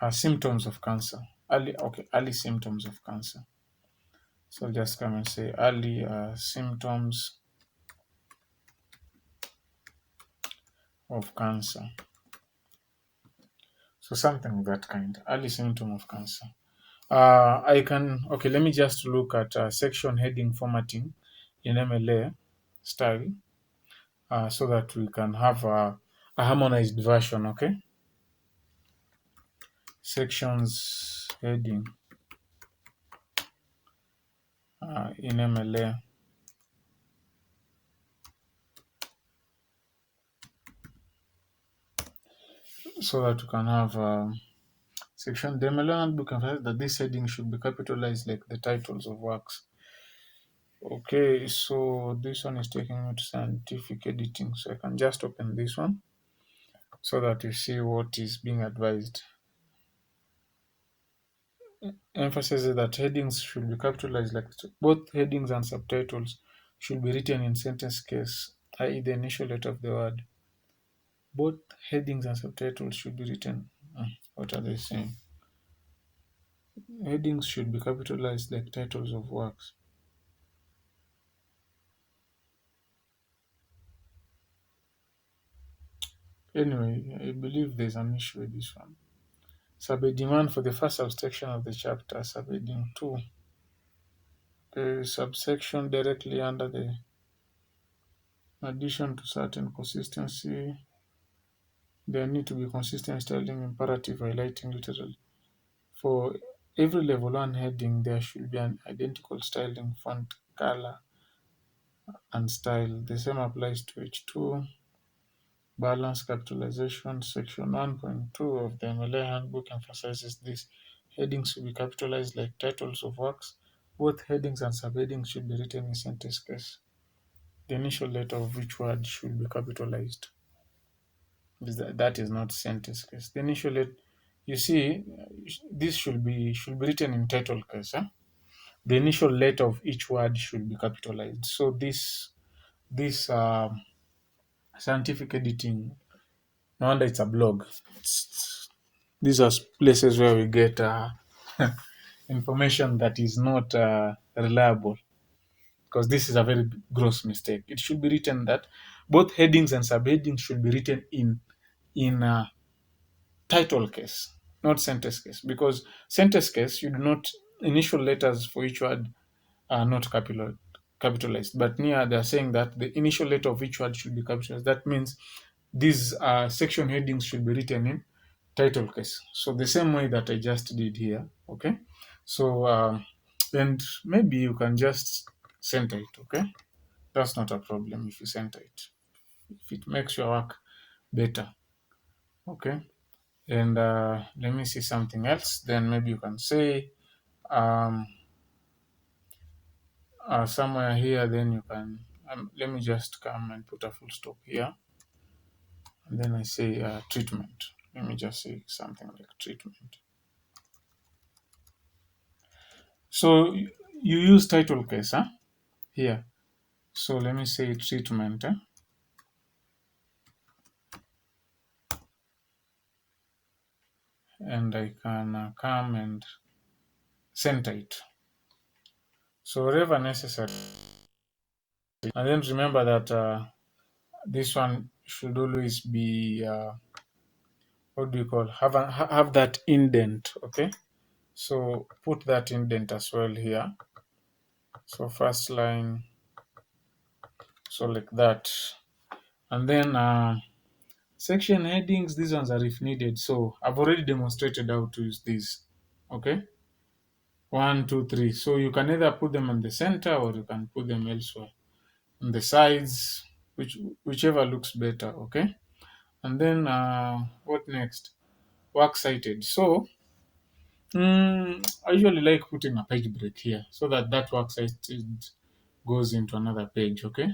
Symptoms of cancer, early symptoms of cancer. So just come and say early symptoms of cancer. So something of that kind, early symptom of cancer. I can, okay, let me just look at section heading formatting in MLA style so that we can have a harmonized version, okay? Sections heading in MLA. So that we can have section. The MLA handbook emphasizes that this heading should be capitalized like the titles of works. Okay, so this one is taking me to scientific editing. So I can just open this one so that you see what is being advised. Emphasizes that headings should be capitalized like both headings and subtitles should be written in sentence case, i.e. the initial letter of the word. Both headings and subtitles should be written. What are they saying? Headings should be capitalized like titles of works. Anyway, I believe there's an issue with this one. Survey demand for the first subsection of the chapter, subheading 2. The subsection directly under the addition to certain consistency. There need to be consistent styling, imperative, highlighting literally. For every level 1 heading, there should be an identical styling, font, color, and style. The same applies to H2. Balance capitalization. Section 1.2 of the MLA handbook emphasizes this. Headings should be capitalized like titles of works. Both headings and subheadings should be written in sentence case. The initial letter of each word should be capitalized. That is not sentence case. The initial letter, you see, this should be written in title case. Huh? The initial letter of each word should be capitalized. So this scientific editing, no wonder it's a blog. These are places where we get information that is not reliable, because this is a very gross mistake. It should be written that both headings and subheadings should be written in title case, not sentence case, because sentence case you do not, initial letters for each word are not capitalized, but here they are saying that the initial letter of each word should be capitalized. That means these section headings should be written in title case. So the same way that I just did here, okay? So, and maybe you can just center it, okay? That's not a problem if you center it, if it makes your work better, okay? And let me see something else. Then maybe you can say somewhere here, then you can, let me just come and put a full stop here. And then I say treatment. Let me just say something like treatment. So you use title case here. So let me say treatment. And I can come and center it. So wherever necessary. And then remember that this one should always be, what do you call, have that indent, okay? So put that indent as well here. So first line, so like that. And then section headings, these ones are if needed. So I've already demonstrated how to use these, okay? 1, 2, 3. So you can either put them on the center or you can put them elsewhere on the sides, whichever looks better, okay? And then what next? Works cited. So I usually like putting a page break here so that that works cited goes into another page, okay?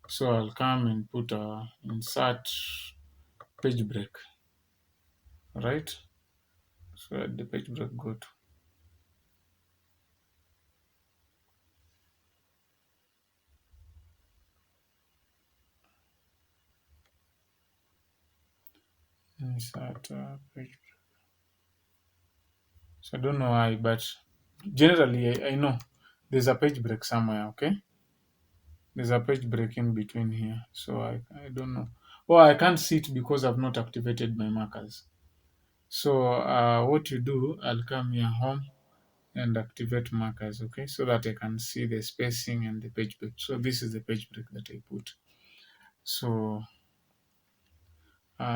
So I'll come and put a insert page break, right? So let the page break go to. Insert page break. So I don't know why, but generally I know there's a page break somewhere, okay? There's a page break in between here. So I don't know. Well, I can't see it because I've not activated my markers. So what you do, I'll come here home and activate markers, okay? So that I can see the spacing and the page break. So this is the page break that I put. So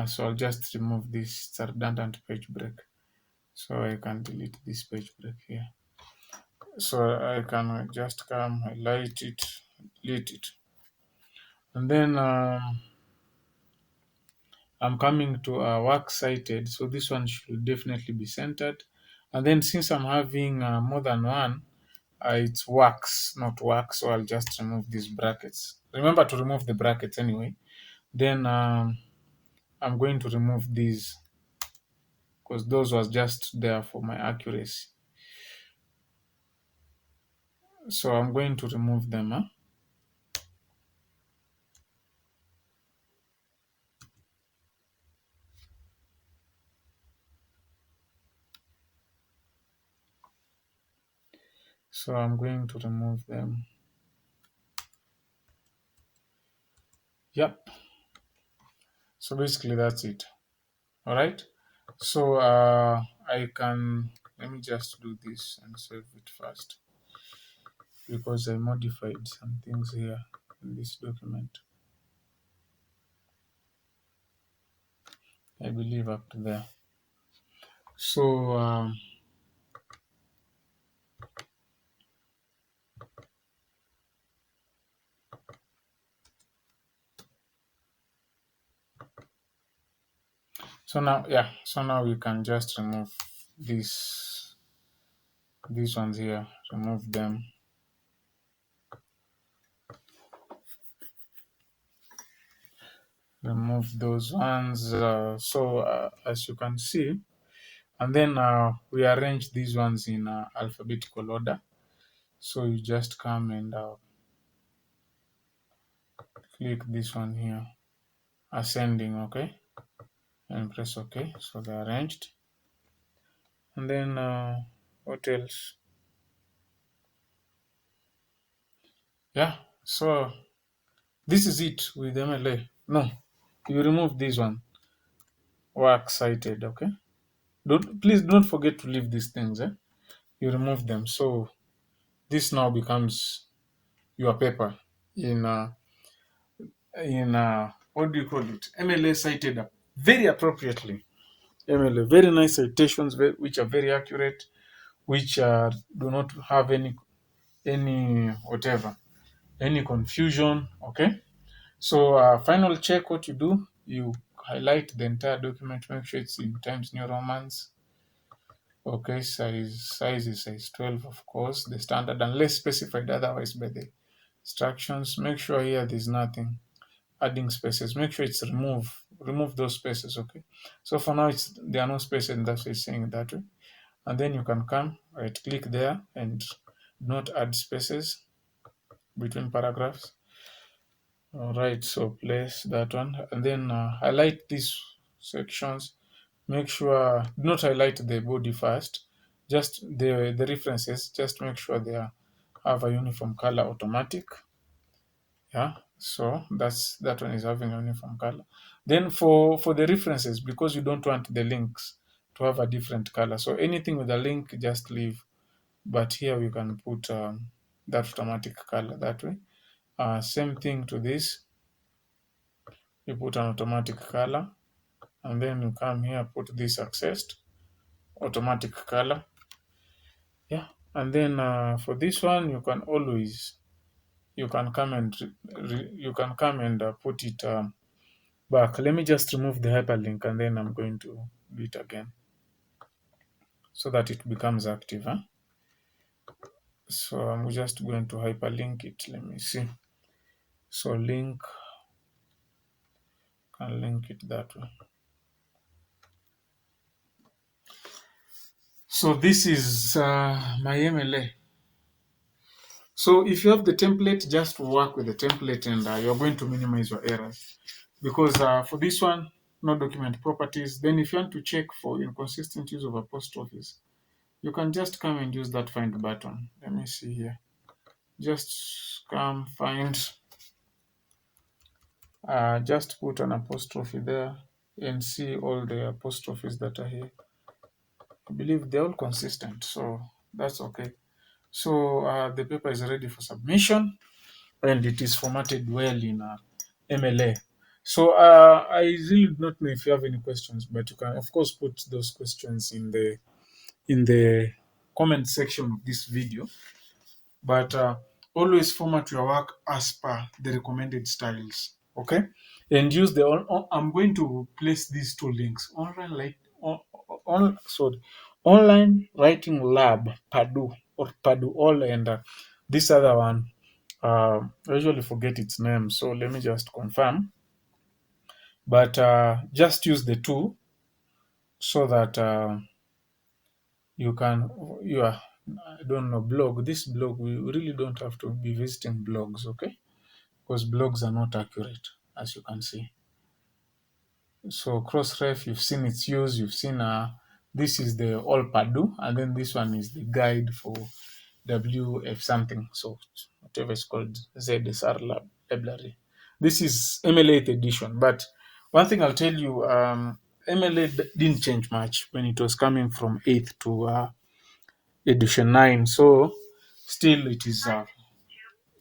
so I'll just remove this, it's a redundant page break. So I can delete this page break here. So I can just come, highlight it, delete it. And then I'm coming to work cited. So this one should definitely be centered. And then since I'm having more than one, it's works, not work. So I'll just remove these brackets. Remember to remove the brackets anyway. Then I'm going to remove these because those was just there for my accuracy. So I'm going to remove them. So I'm going to remove them. Yep. So basically that's it. All right. So I can, let me just do this and save it first because I modified some things here in this document. I believe up to there. So so now, yeah, so now we can just remove these ones here, remove them. Remove those ones. So as you can see, and then we arrange these ones in alphabetical order. So you just come and click this one here, ascending, okay, and press OK. So they're arranged. And then what else? Yeah, so this is it with MLA. No, you remove this one. work cited. Okay, please don't forget to leave these things. You remove them, so this now becomes your paper in what do you call it, MLA cited very appropriately. MLA, very nice citations, which are very accurate, which do not have any whatever, any confusion. Okay, so final check. What you do, you highlight the entire document, make sure it's in Times New Romans. Okay, size is size 12, of course, the standard, unless specified otherwise by the instructions. Make sure here there's nothing adding spaces. Make sure it's remove those spaces. Okay, so for now there are no spaces, and that's why it's saying it that way. And then you can come right click there and not add spaces between paragraphs. All right, so place that one, and then highlight these sections. Make sure not highlight the body first, just the references. Just make sure they have a uniform color automatic. Yeah, so that one is having a uniform color. Then for the references, because you don't want the links to have a different color, so anything with a link just leave, but here we can put that automatic color that way. Same thing to this, you put an automatic color, and then you come here, put this accessed automatic color. Yeah, and then for this one you can always you can come and put it back. Let me just remove the hyperlink, and then I'm going to do it again so that it becomes active. So I'm just going to hyperlink it. Let me see. So link, can link it that way. So this is my MLA. So if you have the template, just work with the template, and you're going to minimize your errors. Because for this one, no document properties. Then if you want to check for inconsistent use of apostrophes, you can just come and use that find button. Let me see here. Just come find, just put an apostrophe there and see all the apostrophes that are here. I believe they're all consistent, so that's okay. So the paper is ready for submission, and it is formatted well in MLA. So I really do not know if you have any questions, but you can of course put those questions in the comment section of this video. But always format your work as per the recommended styles. Okay, and use the. I'm going to place these two links: online writing lab Purdue or Purdue all, and this other one. I usually forget its name, so let me just confirm. But just use the two so that you can. I don't know, blog. This blog, we really don't have to be visiting blogs, okay? Because blogs are not accurate, as you can see. So Crossref, you've seen its use. You've seen this is the all Purdue, and then this one is the guide for WF something. So whatever is called ZRS Library. This is MLA 8th edition. But one thing I'll tell you, MLA didn't change much when it was coming from 8th to edition 9. So still it is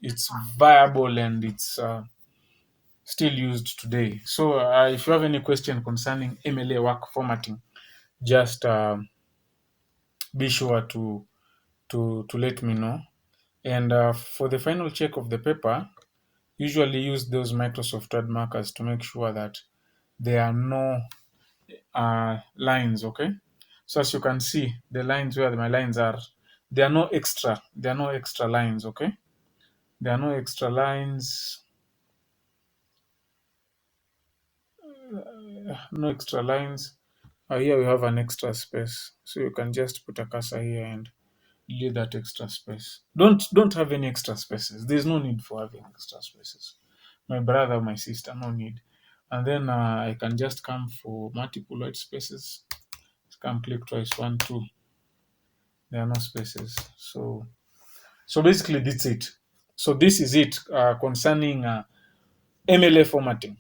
it's viable, and it's still used today. So if you have any question concerning MLA work formatting, just be sure to let me know. And for the final check of the paper, usually use those Microsoft Word markers to make sure that there are no lines. Okay, so as you can see, the lines where my lines are, there are no extra lines. Okay, there are no extra lines. Here we have an extra space, so you can just put a cursor here and delete that extra space. Don't have any extra spaces. There's no need for having extra spaces. My brother or my sister, no need. And then I can just come for multiple white spaces. Come click twice, 1, 2. There are no spaces. So basically that's it. So this is it concerning MLA formatting.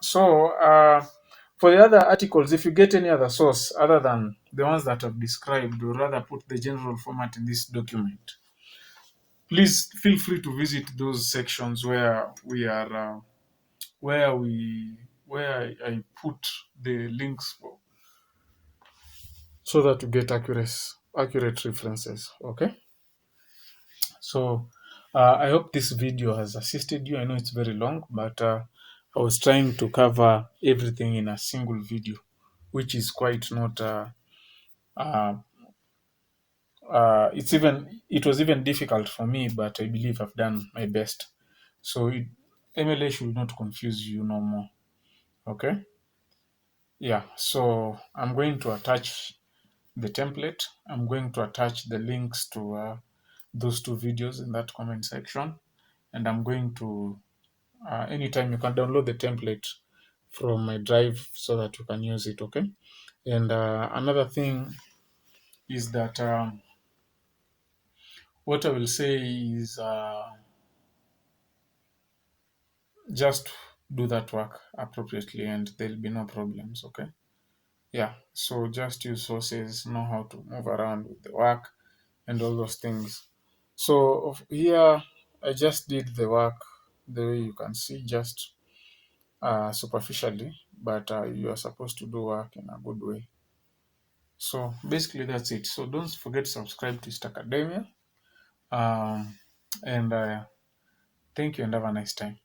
So For the other articles, if you get any other source other than the ones that I've described, or rather put the general format in this document, please feel free to visit those sections where we are, where we, where I put the links for, so that you get accurate references. Okay. So I hope this video has assisted you. I know it's very long, but I was trying to cover everything in a single video, which is quite not. Uh, it was even difficult for me, but I believe I've done my best. So MLA should not confuse you no more. Okay. Yeah. So I'm going to attach the template. I'm going to attach the links to those two videos in that comment section, and I'm going to anytime you can download the template from my drive so that you can use it. Okay. And another thing is that what I will say is just do that work appropriately and there'll be no problems. Okay. Yeah. So just use sources, know how to move around with the work and all those things. So here I just did the work the way you can see, just superficially, but you are supposed to do work in a good way. So basically that's it. So don't forget to subscribe to East Academia. And thank you and have a nice time.